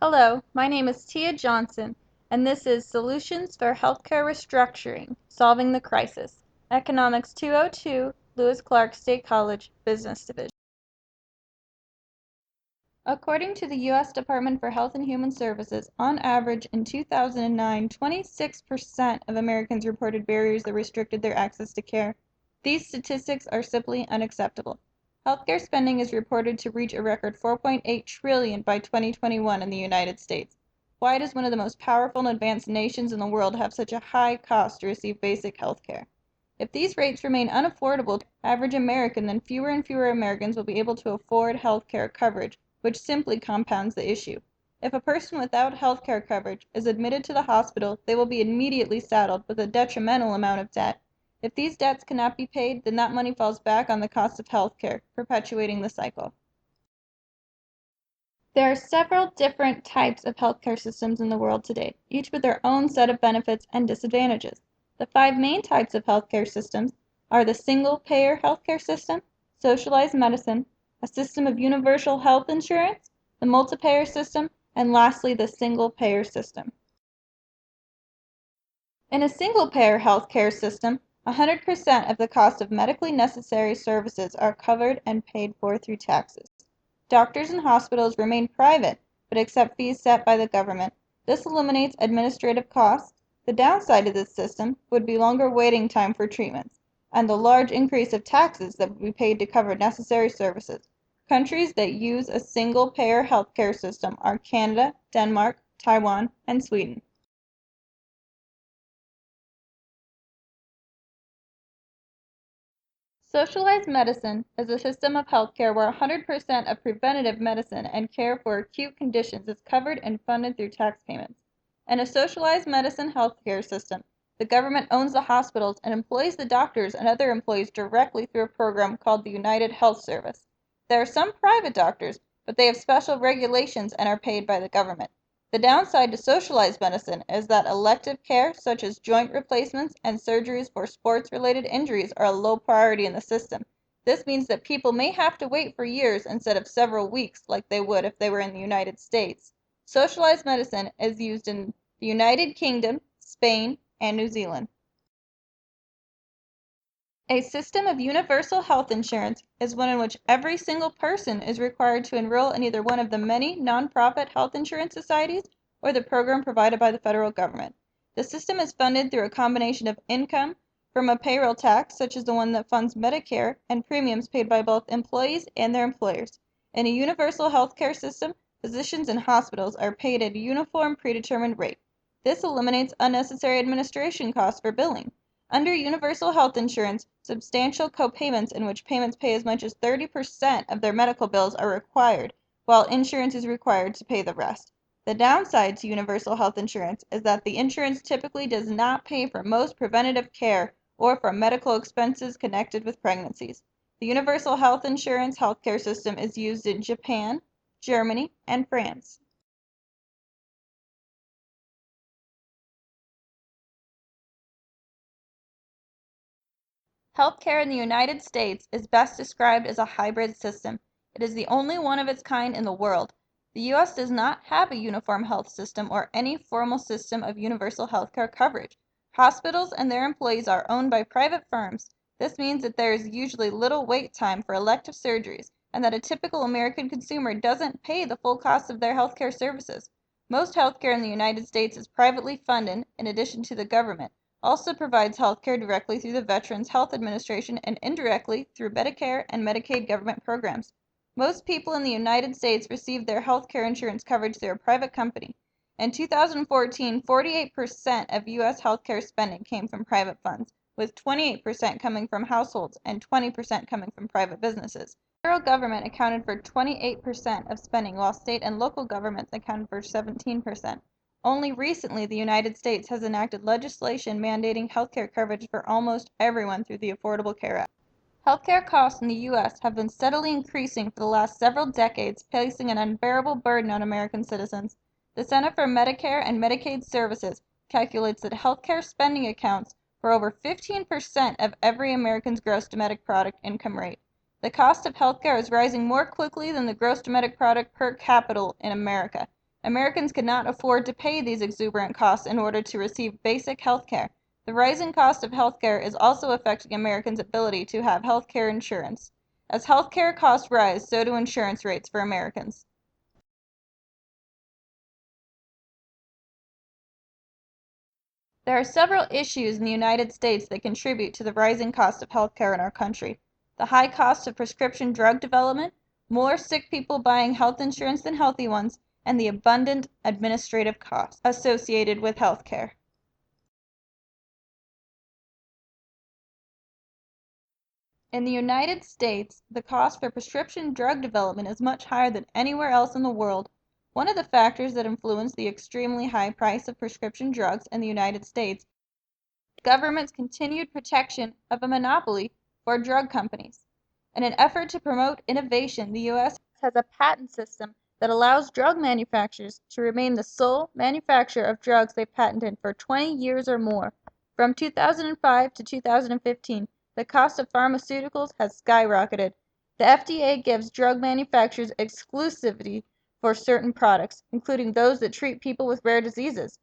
Hello, my name is Tia Johnson, and this is Solutions for Healthcare Restructuring, Solving the Crisis, Economics 202, Lewis Clark State College, Business Division. According to the U.S. Department for Health and Human Services, on average in 2009, 26% of Americans reported barriers that restricted their access to care. These statistics are simply unacceptable. Healthcare spending is reported to reach a record $4.8 trillion by 2021 in the United States. Why does one of the most powerful and advanced nations in the world have such a high cost to receive basic health care? If these rates remain unaffordable to the average American, then fewer and fewer Americans will be able to afford health care coverage, which simply compounds the issue. If a person without health care coverage is admitted to the hospital, they will be immediately saddled with a detrimental amount of debt. If these debts cannot be paid, then that money falls back on the cost of health care, perpetuating the cycle. There are several different types of healthcare systems in the world today, each with their own set of benefits and disadvantages. The five main types of healthcare systems are the single-payer healthcare system, socialized medicine, a system of universal health insurance, the multi-payer system, and lastly the single-payer system. In a single-payer healthcare system, 100% of the cost of medically necessary services are covered and paid for through taxes. Doctors and hospitals remain private, but accept fees set by the government. This eliminates administrative costs. The downside of this system would be longer waiting time for treatments, and the large increase of taxes that would be paid to cover necessary services. Countries that use a single-payer healthcare system are Canada, Denmark, Taiwan, and Sweden. Socialized medicine is a system of healthcare where 100% of preventative medicine and care for acute conditions is covered and funded through tax payments. In a socialized medicine healthcare system, the government owns the hospitals and employs the doctors and other employees directly through a program called the United Health Service. There are some private doctors, but they have special regulations and are paid by the government. The downside to socialized medicine is that elective care, such as joint replacements and surgeries for sports-related injuries, are a low priority in the system. This means that people may have to wait for years instead of several weeks like they would if they were in the United States. Socialized medicine is used in the United Kingdom, Spain, and New Zealand. A system of universal health insurance is one in which every single person is required to enroll in either one of the many nonprofit health insurance societies or the program provided by the federal government. The system is funded through a combination of income from a payroll tax, such as the one that funds Medicare, and premiums paid by both employees and their employers. In a universal health care system, physicians and hospitals are paid at a uniform predetermined rate. This eliminates unnecessary administration costs for billing. Under universal health insurance, substantial co-payments in which payments pay as much as 30% of their medical bills are required, while insurance is required to pay the rest. The downside to universal health insurance is that the insurance typically does not pay for most preventative care or for medical expenses connected with pregnancies. The universal health insurance healthcare system is used in Japan, Germany, and France. Healthcare in the United States is best described as a hybrid system. It is the only one of its kind in the world. The U.S. does not have a uniform health system or any formal system of universal healthcare coverage. Hospitals and their employees are owned by private firms. This means that there is usually little wait time for elective surgeries and that a typical American consumer doesn't pay the full cost of their healthcare services. Most healthcare in the United States is privately funded, in addition to the government also provides health care directly through the Veterans Health Administration and indirectly through Medicare and Medicaid government programs. Most people in the United States receive their health care insurance coverage through a private company. In 2014, 48% of U.S. healthcare spending came from private funds, with 28% coming from households and 20% coming from private businesses. The federal government accounted for 28% of spending, while state and local governments accounted for 17%. Only recently the United States has enacted legislation mandating healthcare coverage for almost everyone through the Affordable Care Act. Healthcare costs in the U.S. have been steadily increasing for the last several decades, placing an unbearable burden on American citizens. The Center for Medicare and Medicaid Services calculates that healthcare spending accounts for over 15% of every American's gross domestic product income rate. The cost of healthcare is rising more quickly than the gross domestic product per capita in America. Americans could not afford to pay these exuberant costs in order to receive basic health care. The rising cost of health care is also affecting Americans' ability to have health care insurance. As health care costs rise, so do insurance rates for Americans. There are several issues in the United States that contribute to the rising cost of health care in our country. The high cost of prescription drug development, more sick people buying health insurance than healthy ones, and the abundant administrative costs associated with health care. In the United States, the cost for prescription drug development is much higher than anywhere else in the world. One of the factors that influence the extremely high price of prescription drugs in the United States is the government's continued protection of a monopoly for drug companies. In an effort to promote innovation, the U.S. has a patent system that allows drug manufacturers to remain the sole manufacturer of drugs they've patented for 20 years or more. From 2005 to 2015, the cost of pharmaceuticals has skyrocketed. The FDA gives drug manufacturers exclusivity for certain products, including those that treat people with rare diseases.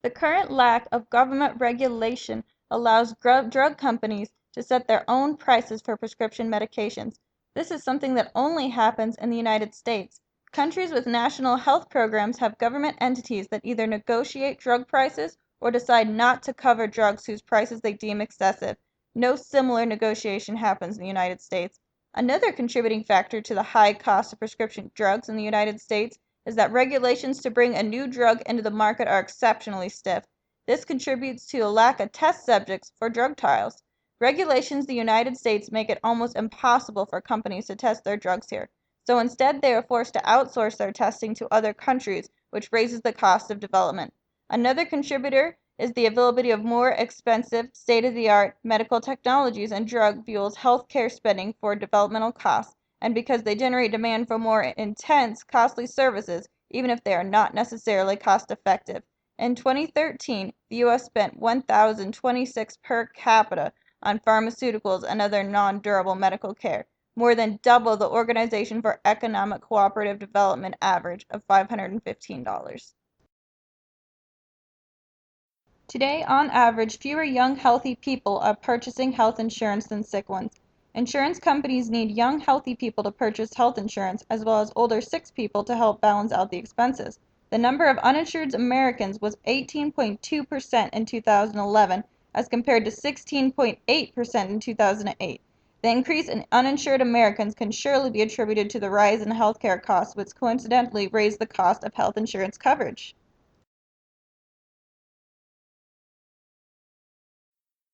The current lack of government regulation allows drug companies to set their own prices for prescription medications. This is something that only happens in the United States. Countries with national health programs have government entities that either negotiate drug prices or decide not to cover drugs whose prices they deem excessive. No similar negotiation happens in the United States. Another contributing factor to the high cost of prescription drugs in the United States is that regulations to bring a new drug into the market are exceptionally stiff. This contributes to a lack of test subjects for drug trials. Regulations in the United States make it almost impossible for companies to test their drugs here, so instead they are forced to outsource their testing to other countries, which raises the cost of development. Another contributor is the availability of more expensive, state-of-the-art medical technologies and drug fuels healthcare spending for developmental costs, and because they generate demand for more intense, costly services, even if they are not necessarily cost-effective. In 2013, the U.S. spent $1,026 per capita on pharmaceuticals and other non-durable medical care, more than double the Organization for Economic Cooperative Development average of $515. Today, on average, fewer young, healthy people are purchasing health insurance than sick ones. Insurance companies need young, healthy people to purchase health insurance, as well as older, sick people to help balance out the expenses. The number of uninsured Americans was 18.2% in 2011, as compared to 16.8% in 2008. The increase in uninsured Americans can surely be attributed to the rise in healthcare costs, which coincidentally raised the cost of health insurance coverage.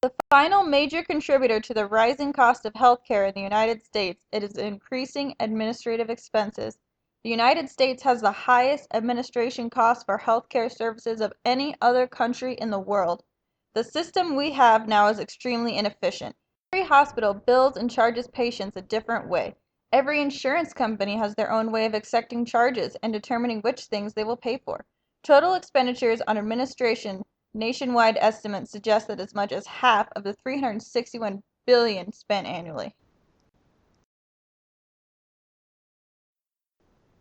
The final major contributor to the rising cost of health care in the United States is increasing administrative expenses. The United States has the highest administration costs for health care services of any other country in the world. The system we have now is extremely inefficient. Every hospital bills and charges patients a different way. Every insurance company has their own way of accepting charges and determining which things they will pay for. Total expenditures on administration nationwide estimates suggest that as much as half of the $361 billion spent annually.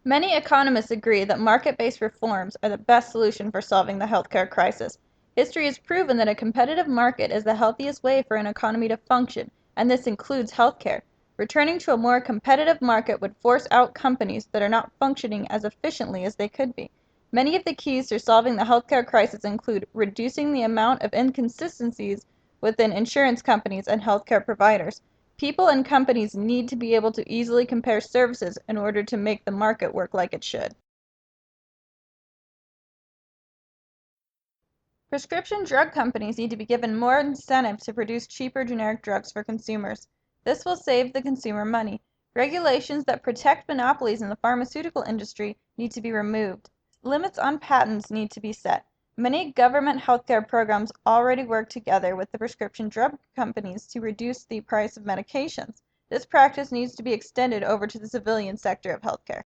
Many economists agree that market-based reforms are the best solution for solving the healthcare crisis. History has proven that a competitive market is the healthiest way for an economy to function, and this includes healthcare. Returning to a more competitive market would force out companies that are not functioning as efficiently as they could be. Many of the keys to solving the healthcare crisis include reducing the amount of inconsistencies within insurance companies and healthcare providers. People and companies need to be able to easily compare services in order to make the market work like it should. Prescription drug companies need to be given more incentive to produce cheaper generic drugs for consumers. This will save the consumer money. Regulations that protect monopolies in the pharmaceutical industry need to be removed. Limits on patents need to be set. Many government healthcare programs already work together with the prescription drug companies to reduce the price of medications. This practice needs to be extended over to the civilian sector of healthcare.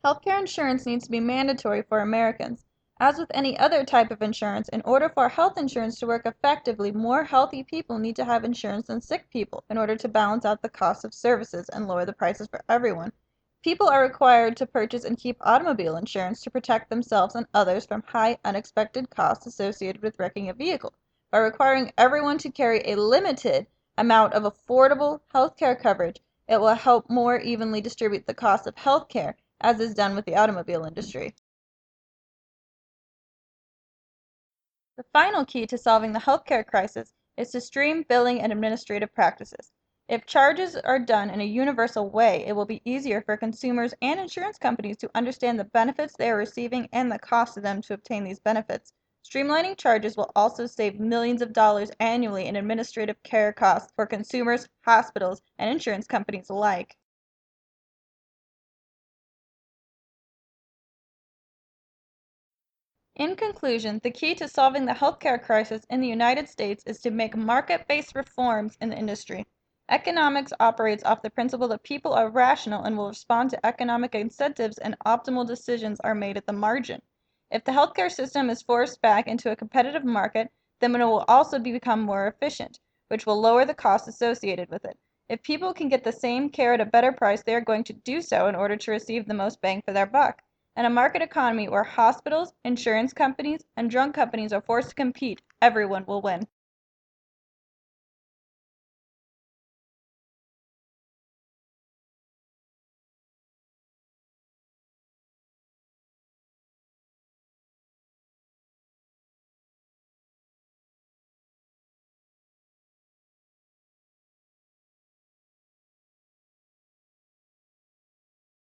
Healthcare insurance needs to be mandatory for Americans. As with any other type of insurance, in order for health insurance to work effectively, more healthy people need to have insurance than sick people in order to balance out the cost of services and lower the prices for everyone. People are required to purchase and keep automobile insurance to protect themselves and others from high unexpected costs associated with wrecking a vehicle. By requiring everyone to carry a limited amount of affordable health care coverage, it will help more evenly distribute the cost of health care, as is done with the automobile industry. The final key to solving the healthcare crisis is to streamline billing and administrative practices. If charges are done in a universal way, it will be easier for consumers and insurance companies to understand the benefits they are receiving and the cost of them to obtain these benefits. Streamlining charges will also save millions of dollars annually in administrative care costs for consumers, hospitals, and insurance companies alike. In conclusion, the key to solving the healthcare crisis in the United States is to make market-based reforms in the industry. Economics operates off the principle that people are rational and will respond to economic incentives, and optimal decisions are made at the margin. If the healthcare system is forced back into a competitive market, then it will also become more efficient, which will lower the costs associated with it. If people can get the same care at a better price, they are going to do so in order to receive the most bang for their buck. In a market economy where hospitals, insurance companies, and drug companies are forced to compete, everyone will win.